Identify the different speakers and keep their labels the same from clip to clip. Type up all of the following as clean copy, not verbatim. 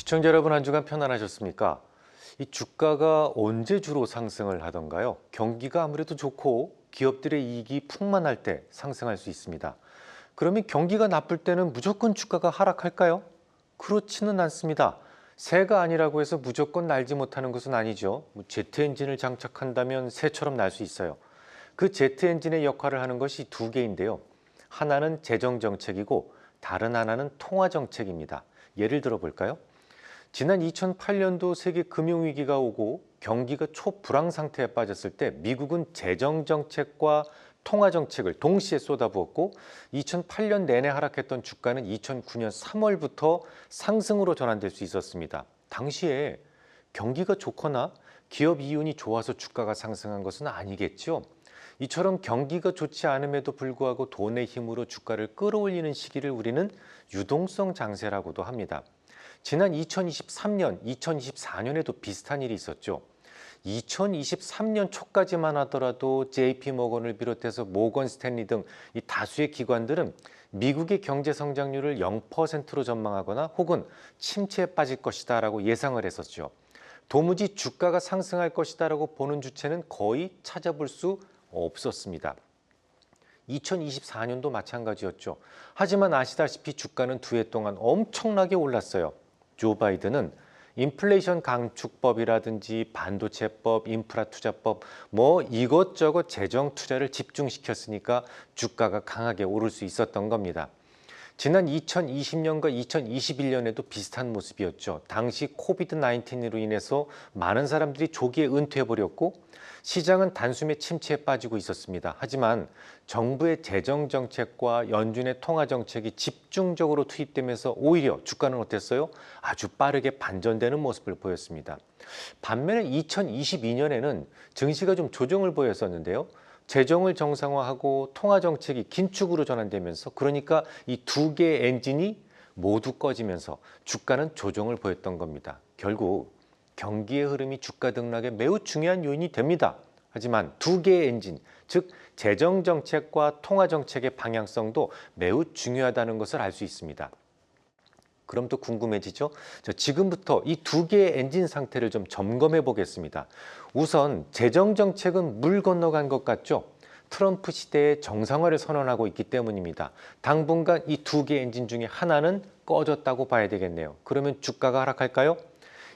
Speaker 1: 시청자 여러분, 한 주간 편안하셨습니까? 이 주가가 언제 주로 상승을 하던가요? 경기가 아무래도 좋고 기업들의 이익이 풍만할 때 상승할 수 있습니다. 그러면 경기가 나쁠 때는 무조건 주가가 하락할까요? 그렇지는 않습니다. 새가 아니라고 해서 무조건 날지 못하는 것은 아니죠. 제트 엔진을 장착한다면 새처럼 날 수 있어요. 그 제트 엔진의 역할을 하는 것이 두 개인데요. 하나는 재정 정책이고 다른 하나는 통화 정책입니다. 예를 들어 볼까요? 지난 2008년도 세계 금융위기가 오고 경기가 초불황 상태에 빠졌을 때 미국은 재정정책과 통화정책을 동시에 쏟아부었고 2008년 내내 하락했던 주가는 2009년 3월부터 상승으로 전환될 수 있었습니다. 당시에 경기가 좋거나 기업 이윤이 좋아서 주가가 상승한 것은 아니겠죠. 이처럼 경기가 좋지 않음에도 불구하고 돈의 힘으로 주가를 끌어올리는 시기를 우리는 유동성 장세라고도 합니다. 지난 2023년, 2024년에도 비슷한 일이 있었죠. 2023년 초까지만 하더라도 JP모건을 비롯해서 모건 스탠리 등 이 다수의 기관들은 미국의 경제 성장률을 0%로 전망하거나 혹은 침체에 빠질 것이다 라고 예상을 했었죠. 도무지 주가가 상승할 것이다 라고 보는 주체는 거의 찾아볼 수 없었습니다. 2024년도 마찬가지였죠. 하지만 아시다시피 주가는 두 해 동안 엄청나게 올랐어요. 조 바이든은 인플레이션 감축법이라든지 반도체법, 인프라 투자법 이것저것 재정 투자를 집중시켰으니까 주가가 강하게 오를 수 있었던 겁니다. 지난 2020년과 2021년에도 비슷한 모습이었죠. 당시 코비드-19으로 인해서 많은 사람들이 조기에 은퇴해버렸고 시장은 단숨에 침체에 빠지고 있었습니다. 하지만 정부의 재정정책과 연준의 통화정책이 집중적으로 투입되면서 오히려 주가는 어땠어요? 아주 빠르게 반전되는 모습을 보였습니다. 반면에 2022년에는 증시가 좀 조정을 보였었는데요. 재정을 정상화하고 통화정책이 긴축으로 전환되면서 그러니까 이 두 개의 엔진이 모두 꺼지면서 주가는 조정을 보였던 겁니다. 결국 경기의 흐름이 주가 등락에 매우 중요한 요인이 됩니다. 하지만 두 개의 엔진, 즉 재정정책과 통화정책의 방향성도 매우 중요하다는 것을 알 수 있습니다. 그럼 또 궁금해지죠? 지금부터 이 두 개의 엔진 상태를 좀 점검해 보겠습니다. 우선 재정정책은 물 건너간 것 같죠? 트럼프 시대의 정상화를 선언하고 있기 때문입니다. 당분간 이 두 개의 엔진 중에 하나는 꺼졌다고 봐야 되겠네요. 그러면 주가가 하락할까요?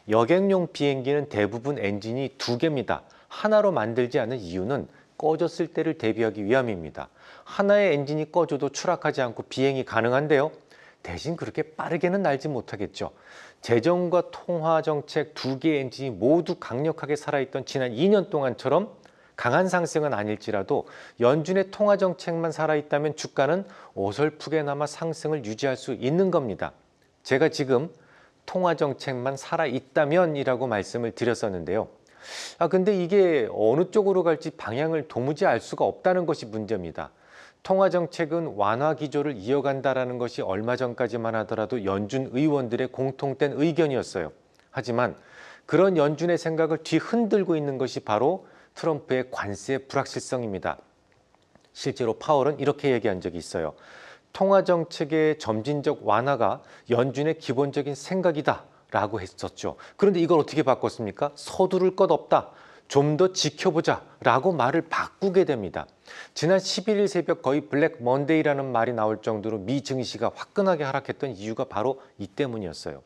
Speaker 1: 여객용 비행기는 대부분 엔진이 두 개입니다. 하나로 만들지 않은 이유는 꺼졌을 때를 대비하기 위함입니다. 하나의 엔진이 꺼져도 추락하지 않고 비행이 가능한데요. 대신 그렇게 빠르게는 날지 못하겠죠. 재정과 통화 정책 두 개의 엔진이 모두 강력하게 살아있던 지난 2년 동안처럼 강한 상승은 아닐지라도 연준의 통화 정책만 살아있다면 주가는 어설프게나마 상승을 유지할 수 있는 겁니다. 제가 지금 통화 정책만 살아있다면이라고 말씀을 드렸었는데요. 근데 이게 어느 쪽으로 갈지 방향을 도무지 알 수가 없다는 것이 문제입니다. 통화정책은 완화 기조를 이어간다는 것이 얼마 전까지만 하더라도 연준 의원들의 공통된 의견이었어요. 하지만 그런 연준의 생각을 뒤흔들고 있는 것이 바로 트럼프의 관세 불확실성입니다. 실제로 파월은 이렇게 얘기한 적이 있어요. 통화정책의 점진적 완화가 연준의 기본적인 생각이다 라고 했었죠. 그런데 이걸 어떻게 바꿨습니까? 서두를 것 없다. 좀 더 지켜보자 라고 말을 바꾸게 됩니다. 지난 11일 새벽 거의 블랙 먼데이라는 말이 나올 정도로 미 증시가 화끈하게 하락했던 이유가 바로 이 때문이었어요.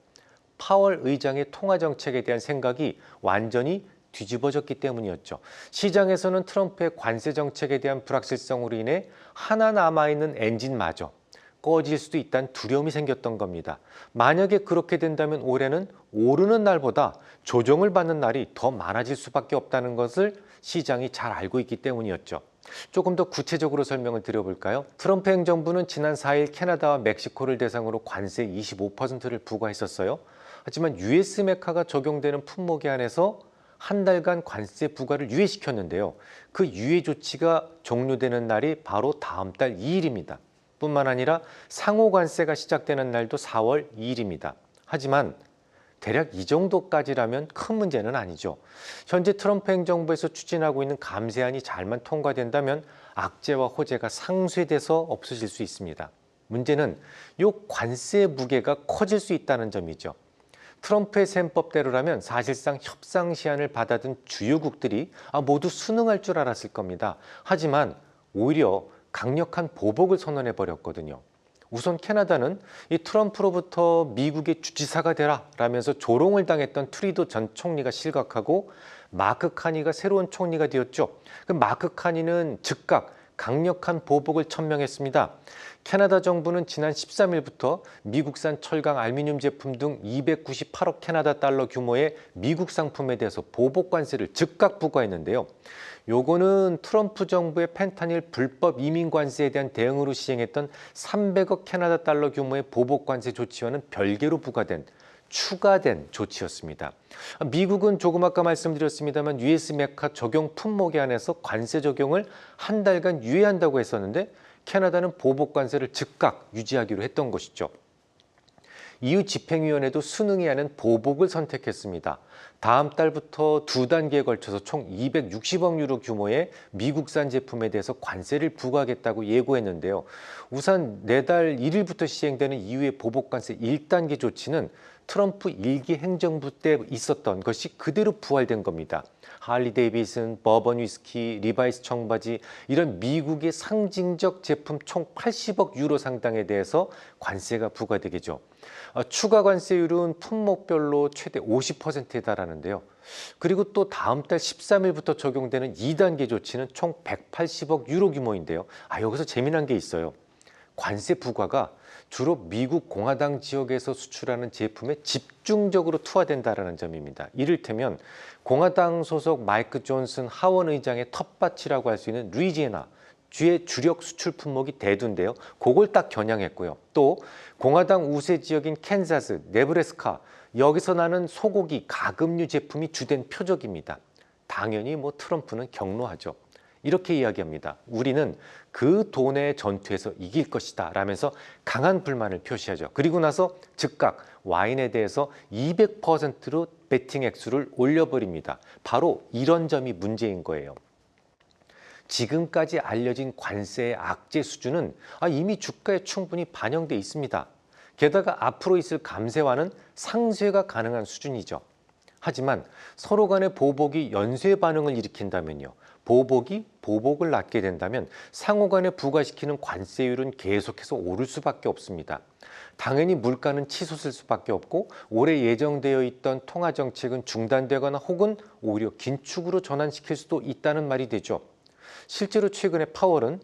Speaker 1: 파월 의장의 통화정책에 대한 생각이 완전히 뒤집어졌기 때문이었죠. 시장에서는 트럼프의 관세 정책에 대한 불확실성으로 인해 하나 남아있는 엔진마저 꺼질 수도 있다는 두려움이 생겼던 겁니다. 만약에 그렇게 된다면 올해는 오르는 날보다 조정을 받는 날이 더 많아질 수밖에 없다는 것을 시장이 잘 알고 있기 때문이었죠. 조금 더 구체적으로 설명을 드려볼까요? 트럼프 행정부는 지난 4일 캐나다와 멕시코를 대상으로 관세 25%를 부과했었어요. 하지만 US 메카가 적용되는 품목에 한해서 한 달간 관세 부과를 유예시켰는데요. 그 유예 조치가 종료되는 날이 바로 다음 달 2일입니다. 뿐만 아니라 상호 관세가 시작되는 날도 4월 2일입니다. 하지만 대략 이 정도까지라면 큰 문제는 아니죠. 현재 트럼프 행정부에서 추진하고 있는 감세안이 잘만 통과된다면 악재와 호재가 상쇄돼서 없어질 수 있습니다. 문제는 이 관세의 무게가 커질 수 있다는 점이죠. 트럼프의 셈법대로라면 사실상 협상 시한을 받아든 주요국들이 모두 순응할 줄 알았을 겁니다. 하지만 오히려 강력한 보복을 선언해 버렸거든요. 우선 캐나다는 이 트럼프로부터 미국의 주지사가 되라 라면서 조롱을 당했던 트루도 전 총리가 실각하고 마크 카니가 새로운 총리가 되었죠. 그 마크 카니는 즉각 강력한 보복을 천명했습니다. 캐나다 정부는 지난 13일부터 미국산 철강 알루미늄 제품 등 298억 캐나다 달러 규모의 미국 상품에 대해서 보복 관세를 즉각 부과했는데요. 요거는 트럼프 정부의 펜타닐 불법 이민 관세에 대한 대응으로 시행했던 300억 캐나다 달러 규모의 보복 관세 조치와는 별개로 부과된 추가된 조치였습니다. 미국은 조금 아까 말씀드렸습니다만 US 메카 적용 품목에 한해서 관세 적용을 한 달간 유예한다고 했었는데 캐나다는 보복 관세를 즉각 유지하기로 했던 것이죠. EU 집행위원회도 순응해야 하는 보복을 선택했습니다. 다음 달부터 두 단계에 걸쳐서 총 260억 유로 규모의 미국산 제품에 대해서 관세를 부과하겠다고 예고했는데요. 우선 내달 1일부터 시행되는 EU의 보복 관세 1단계 조치는 트럼프 1기 행정부 때 있었던 것이 그대로 부활된 겁니다. 할리 데이비슨, 버번 위스키, 리바이스 청바지 이런 미국의 상징적 제품 총 80억 유로 상당에 대해서 관세가 부과되겠죠. 추가 관세율은 품목별로 최대 50%에 달하는데요. 그리고 또 다음 달 13일부터 적용되는 2단계 조치는 총 180억 유로 규모인데요. 여기서 재미난 게 있어요. 관세 부과가 주로 미국 공화당 지역에서 수출하는 제품에 집중적으로 투하된다는 점입니다. 이를테면 공화당 소속 마이크 존슨 하원 의장의 텃밭이라고 할 수 있는 루이지애나 주의 주력 수출 품목이 대두인데요. 그걸 딱 겨냥했고요. 또 공화당 우세 지역인 캔자스, 네브래스카 여기서 나는 소고기, 가금류 제품이 주된 표적입니다. 당연히 트럼프는 경로하죠. 이렇게 이야기합니다. 우리는 그 돈의 전투에서 이길 것이다 라면서 강한 불만을 표시하죠. 그리고 나서 즉각 와인에 대해서 200%로 베팅 액수를 올려버립니다. 바로 이런 점이 문제인 거예요. 지금까지 알려진 관세의 악재 수준은 이미 주가에 충분히 반영돼 있습니다. 게다가 앞으로 있을 감세와는 상쇄가 가능한 수준이죠. 하지만 서로 간의 보복이 연쇄 반응을 일으킨다면요. 보복이 보복을 낳게 된다면 상호 간에 부과시키는 관세율은 계속해서 오를 수밖에 없습니다. 당연히 물가는 치솟을 수밖에 없고 올해 예정되어 있던 통화정책은 중단되거나 혹은 오히려 긴축으로 전환시킬 수도 있다는 말이 되죠. 실제로 최근에 파월은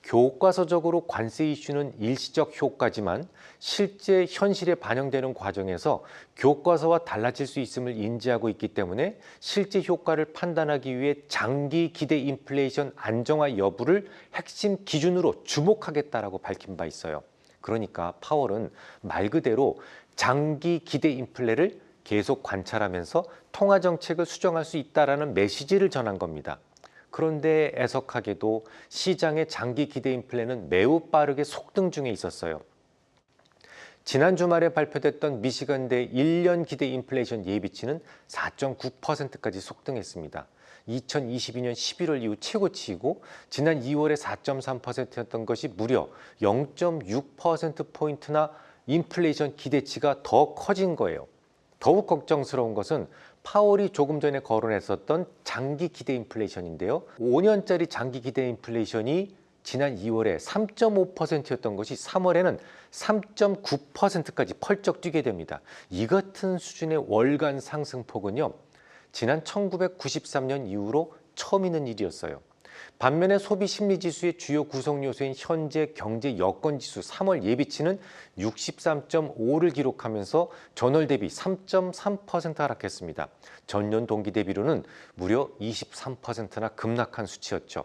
Speaker 1: 교과서적으로 관세 이슈는 일시적 효과지만 실제 현실에 반영되는 과정에서 교과서와 달라질 수 있음을 인지하고 있기 때문에 실제 효과를 판단하기 위해 장기 기대 인플레이션 안정화 여부를 핵심 기준으로 주목하겠다라고 밝힌 바 있어요. 그러니까 파월은 말 그대로 장기 기대 인플레를 계속 관찰하면서 통화 정책을 수정할 수 있다라는 메시지를 전한 겁니다. 그런데 애석하게도 시장의 장기 기대 인플레는 매우 빠르게 속등 중에 있었어요. 지난 주말에 발표됐던 미시간대 1년 기대 인플레이션 예비치는 4.9%까지 속등했습니다. 2022년 11월 이후 최고치이고 지난 2월에 4.3%였던 것이 무려 0.6%포인트나 인플레이션 기대치가 더 커진 거예요. 더욱 걱정스러운 것은 파월이 조금 전에 거론했었던 장기 기대 인플레이션인데요. 5년짜리 장기 기대 인플레이션이 지난 2월에 3.5%였던 것이 3월에는 3.9%까지 펄쩍 뛰게 됩니다. 이 같은 수준의 월간 상승폭은요. 지난 1993년 이후로 처음 있는 일이었어요. 반면에 소비 심리 지수의 주요 구성 요소인 현재 경제 여건 지수 3월 예비치는 63.5를 기록하면서 전월 대비 3.3% 하락했습니다. 전년 동기 대비로는 무려 23%나 급락한 수치였죠.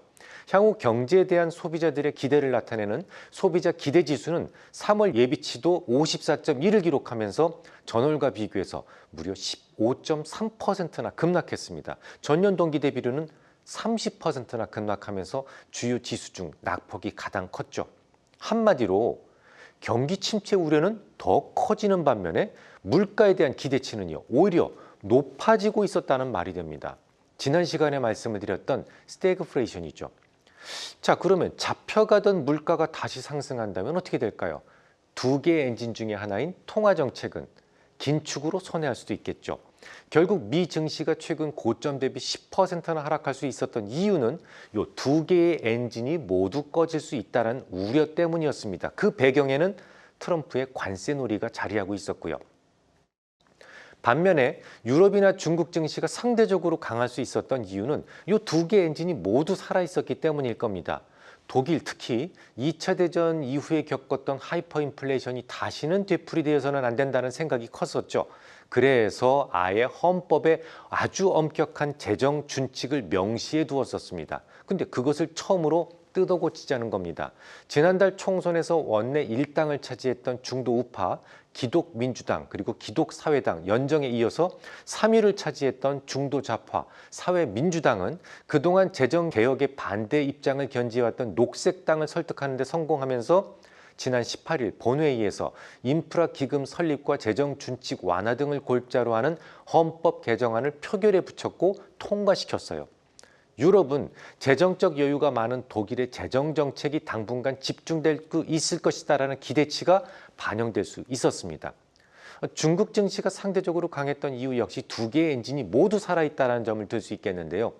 Speaker 1: 향후 경제에 대한 소비자들의 기대를 나타내는 소비자 기대 지수는 3월 예비치도 54.1을 기록하면서 전월과 비교해서 무려 15.3%나 급락했습니다. 전년 동기 대비로는 30%나 급락하면서 주요 지수 중 낙폭이 가장 컸죠. 한마디로 경기 침체 우려는 더 커지는 반면에 물가에 대한 기대치는요, 오히려 높아지고 있었다는 말이 됩니다. 지난 시간에 말씀을 드렸던 스태그플레이션이죠. 자, 그러면 잡혀가던 물가가 다시 상승한다면 어떻게 될까요? 두 개의 엔진 중에 하나인 통화정책은 긴축으로 손해할 수도 있겠죠. 결국 미 증시가 최근 고점 대비 10%나 하락할 수 있었던 이유는 이 두 개의 엔진이 모두 꺼질 수 있다는 우려 때문이었습니다. 그 배경에는 트럼프의 관세 놀이가 자리하고 있었고요. 반면에 유럽이나 중국 증시가 상대적으로 강할 수 있었던 이유는 이 두 개의 엔진이 모두 살아있었기 때문일 겁니다. 독일 특히 2차 대전 이후에 겪었던 하이퍼 인플레이션이 다시는 되풀이되어서는 안 된다는 생각이 컸었죠. 그래서 아예 헌법에 아주 엄격한 재정 준칙을 명시해 두었었습니다. 근데 그것을 처음으로 뜯어고치자는 겁니다. 지난달 총선에서 원내 1당을 차지했던 중도 우파 기독민주당 그리고 기독사회당 연정에 이어서 3위를 차지했던 중도 좌파 사회민주당은 그동안 재정개혁에 반대 입장을 견지해왔던 녹색당을 설득하는 데 성공하면서 지난 18일 본회의에서 인프라 기금 설립과 재정 준칙 완화 등을 골자로 하는 헌법 개정안을 표결에 붙였고 통과시켰어요. 유럽은 재정적 여유가 많은 독일의 재정 정책이 당분간 집중될 수 있을 것이다라는 기대치가 반영될 수 있었습니다. 중국 증시가 상대적으로 강했던 이유 역시 두 개의 엔진이 모두 살아있다는 점을 들 수 있겠는데요.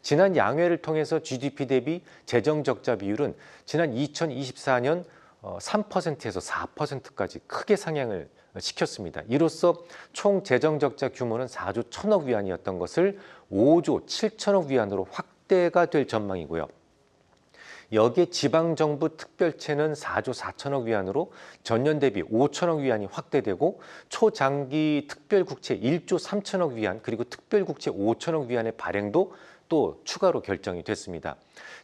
Speaker 1: 지난 양회를 통해서 GDP 대비 재정 적자 비율은 지난 2024년 3%에서 4%까지 크게 상향을 시켰습니다. 이로써 총 재정 적자 규모는 4조 1천억 위안이었던 것을 5조 7천억 위안으로 확대가 될 전망이고요. 여기에 지방정부 특별채는 4조 4천억 위안으로 전년 대비 5천억 위안이 확대되고 초장기 특별국채 1조 3천억 위안 그리고 특별국채 5천억 위안의 발행도 또 추가로 결정이 됐습니다.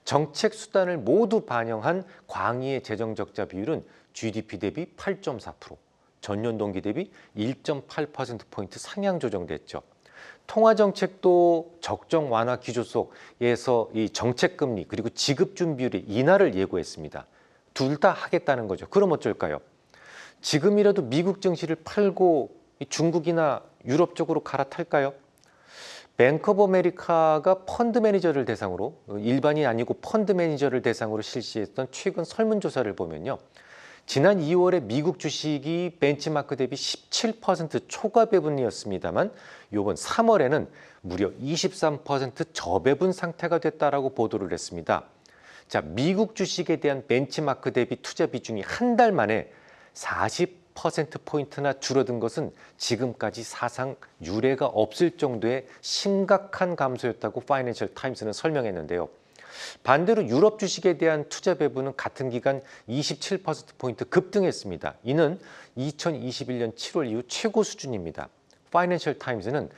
Speaker 1: 정책 수단을 모두 반영한 광의의 재정적자 비율은 GDP 대비 8.4%, 전년 동기 대비 1.8%포인트 상향 조정됐죠. 통화정책도 적정 완화 기조 속에서 이 정책금리 그리고 지급준비율의 인하를 예고했습니다. 둘 다 하겠다는 거죠. 그럼 어쩔까요? 지금이라도 미국 증시를 팔고 중국이나 유럽 쪽으로 갈아탈까요? 뱅크 오브 아메리카가 펀드 매니저를 대상으로 일반이 아니고 펀드 매니저를 대상으로 실시했던 최근 설문조사를 보면요. 지난 2월에 미국 주식이 벤치마크 대비 17% 초과 배분이었습니다만 이번 3월에는 무려 23% 저배분 상태가 됐다라고 보도를 했습니다. 자, 미국 주식에 대한 벤치마크 대비 투자 비중이 한 달 만에 40%포인트나 줄어든 것은 지금까지 사상 유례가 없을 정도의 심각한 감소였다고 파이낸셜 타임스는 설명했는데요. 반대로 유럽 주식에 대한 투자 배분은 같은 기간 27%포인트 급등했습니다. 이는 2021년 7월 이후 최고 수준입니다. 파이낸셜 타임스는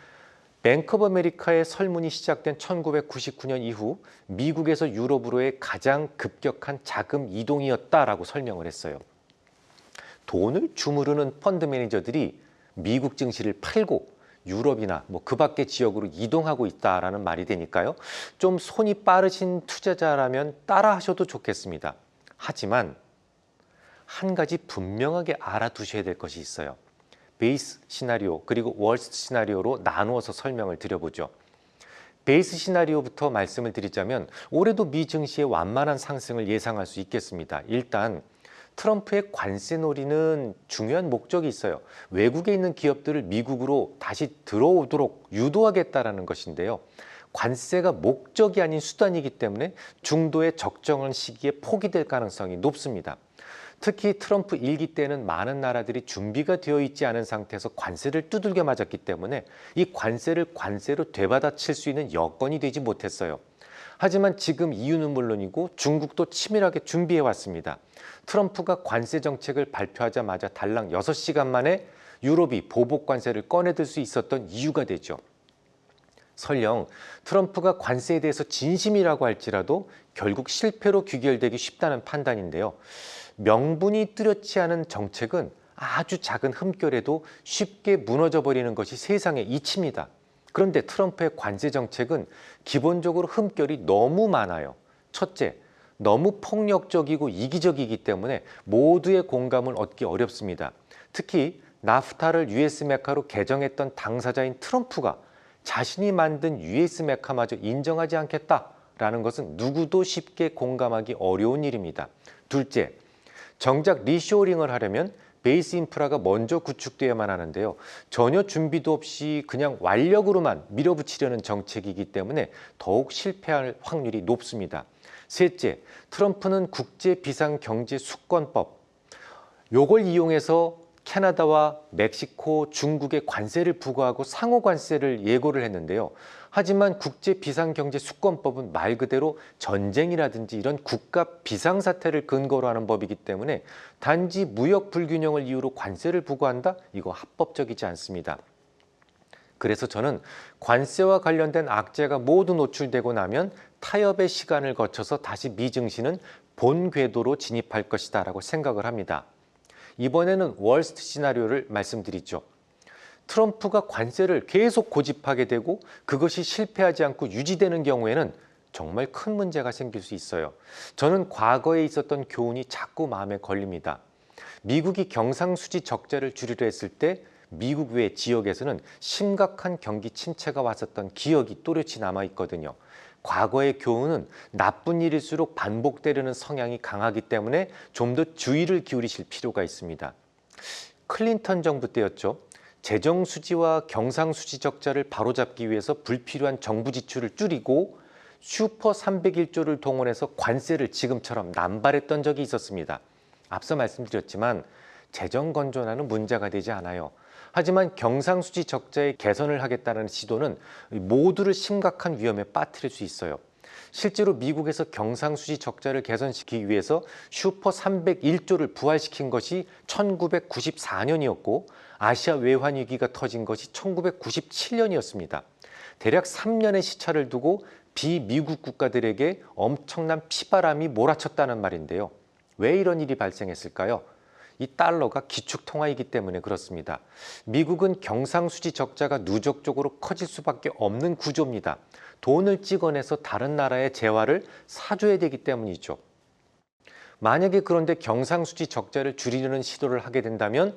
Speaker 1: 뱅크 오브 아메리카의 설문이 시작된 1999년 이후 미국에서 유럽으로의 가장 급격한 자금 이동이었다라고 설명을 했어요. 돈을 주무르는 펀드 매니저들이 미국 증시를 팔고 유럽이나 그 밖의 지역으로 이동하고 있다라는 말이 되니까요. 좀 손이 빠르신 투자자라면 따라 하셔도 좋겠습니다. 하지만 한 가지 분명하게 알아두셔야 될 것이 있어요. 베이스 시나리오 그리고 월스트 시나리오로 나누어서 설명을 드려보죠. 베이스 시나리오부터 말씀을 드리자면 올해도 미 증시의 완만한 상승을 예상할 수 있겠습니다. 일단 트럼프의 관세 놀이는 중요한 목적이 있어요. 외국에 있는 기업들을 미국으로 다시 들어오도록 유도하겠다라는 것인데요. 관세가 목적이 아닌 수단이기 때문에 중도의 적정한 시기에 포기될 가능성이 높습니다. 특히 트럼프 일기 때는 많은 나라들이 준비가 되어 있지 않은 상태에서 관세를 두들겨 맞았기 때문에 이 관세를 관세로 되받아칠 수 있는 여건이 되지 못했어요. 하지만 지금 EU는 물론이고 중국도 치밀하게 준비해 왔습니다. 트럼프가 관세 정책을 발표하자마자 달랑 6시간 만에 유럽이 보복 관세를 꺼내들 수 있었던 이유가 되죠. 설령 트럼프가 관세에 대해서 진심이라고 할지라도 결국 실패로 귀결되기 쉽다는 판단인데요. 명분이 뚜렷지 않은 정책은 아주 작은 흠결에도 쉽게 무너져 버리는 것이 세상의 이치입니다. 그런데 트럼프의 관세 정책은 기본적으로 흠결이 너무 많아요. 첫째, 너무 폭력적이고 이기적이기 때문에 모두의 공감을 얻기 어렵습니다. 특히 나프타를 US 메카로 개정했던 당사자인 트럼프가 자신이 만든 US 메카마저 인정하지 않겠다라는 것은 누구도 쉽게 공감하기 어려운 일입니다. 둘째, 정작 리쇼어링을 하려면 베이스 인프라가 먼저 구축되어야만 하는데요. 전혀 준비도 없이 그냥 완력으로만 밀어붙이려는 정책이기 때문에 더욱 실패할 확률이 높습니다. 셋째, 트럼프는 국제비상경제수권법, 요걸 이용해서 캐나다와 멕시코, 중국에 관세를 부과하고 상호 관세를 예고를 했는데요. 하지만 국제비상경제수권법은 말 그대로 전쟁이라든지 이런 국가 비상사태를 근거로 하는 법이기 때문에 단지 무역 불균형을 이유로 관세를 부과한다? 이거 합법적이지 않습니다. 그래서 저는 관세와 관련된 악재가 모두 노출되고 나면 타협의 시간을 거쳐서 다시 미 증시는 본 궤도로 진입할 것이다 라고 생각을 합니다. 이번에는 월스트 시나리오를 말씀드리죠. 트럼프가 관세를 계속 고집하게 되고 그것이 실패하지 않고 유지되는 경우에는 정말 큰 문제가 생길 수 있어요. 저는 과거에 있었던 교훈이 자꾸 마음에 걸립니다. 미국이 경상수지 적자를 줄이려 했을 때 미국 외 지역에서는 심각한 경기 침체가 왔었던 기억이 또렷이 남아있거든요. 과거의 교훈은 나쁜 일일수록 반복되려는 성향이 강하기 때문에 좀 더 주의를 기울이실 필요가 있습니다. 클린턴 정부 때였죠. 재정수지와 경상수지 적자를 바로잡기 위해서 불필요한 정부 지출을 줄이고 슈퍼 301조를 동원해서 관세를 지금처럼 남발했던 적이 있었습니다. 앞서 말씀드렸지만 재정 건전화는 문제가 되지 않아요. 하지만 경상수지 적자의 개선을 하겠다는 시도는 모두를 심각한 위험에 빠뜨릴 수 있어요. 실제로 미국에서 경상수지 적자를 개선시키기 위해서 슈퍼 301조를 부활시킨 것이 1994년이었고 아시아 외환 위기가 터진 것이 1997년이었습니다. 대략 3년의 시차를 두고 비미국 국가들에게 엄청난 피바람이 몰아쳤다는 말인데요. 왜 이런 일이 발생했을까요? 이 달러가 기축통화이기 때문에 그렇습니다. 미국은 경상수지 적자가 누적적으로 커질 수밖에 없는 구조입니다. 돈을 찍어내서 다른 나라의 재화를 사줘야 되기 때문이죠. 만약에 그런데 경상수지 적자를 줄이려는 시도를 하게 된다면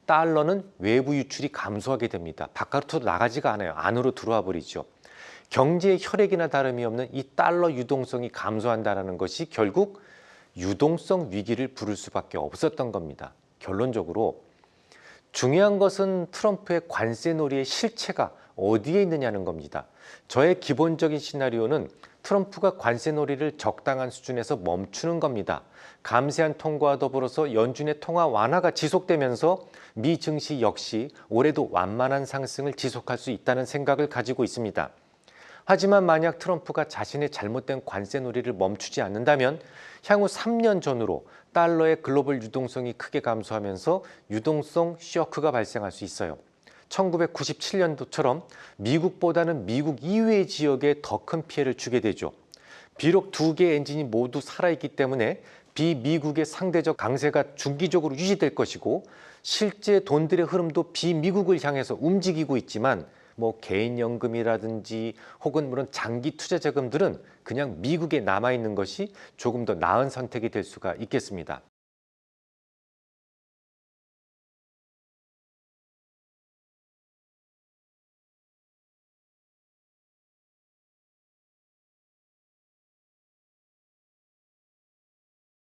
Speaker 1: 달러는 외부 유출이 감소하게 됩니다. 바깥으로 나가지가 않아요. 안으로 들어와 버리죠. 경제의 혈액이나 다름이 없는 이 달러 유동성이 감소한다는 것이 결국 유동성 위기를 부를 수밖에 없었던 겁니다. 결론적으로 중요한 것은 트럼프의 관세놀이의 실체가 어디에 있느냐는 겁니다. 저의 기본적인 시나리오는 트럼프가 관세놀이를 적당한 수준에서 멈추는 겁니다. 감세안 통과와 더불어서 연준의 통화 완화가 지속되면서 미 증시 역시 올해도 완만한 상승을 지속할 수 있다는 생각을 가지고 있습니다. 하지만 만약 트럼프가 자신의 잘못된 관세놀이를 멈추지 않는다면 향후 3년 전으로 달러의 글로벌 유동성이 크게 감소하면서 유동성 쇼크가 발생할 수 있어요. 1997년도처럼 미국보다는 미국 이외의 지역에 더 큰 피해를 주게 되죠. 비록 두 개의 엔진이 모두 살아있기 때문에 비미국의 상대적 강세가 중기적으로 유지될 것이고 실제 돈들의 흐름도 비미국을 향해서 움직이고 있지만 개인연금이라든지 혹은 물론 장기 투자 자금들은 그냥 미국에 남아있는 것이 조금 더 나은 선택이 될 수가 있겠습니다.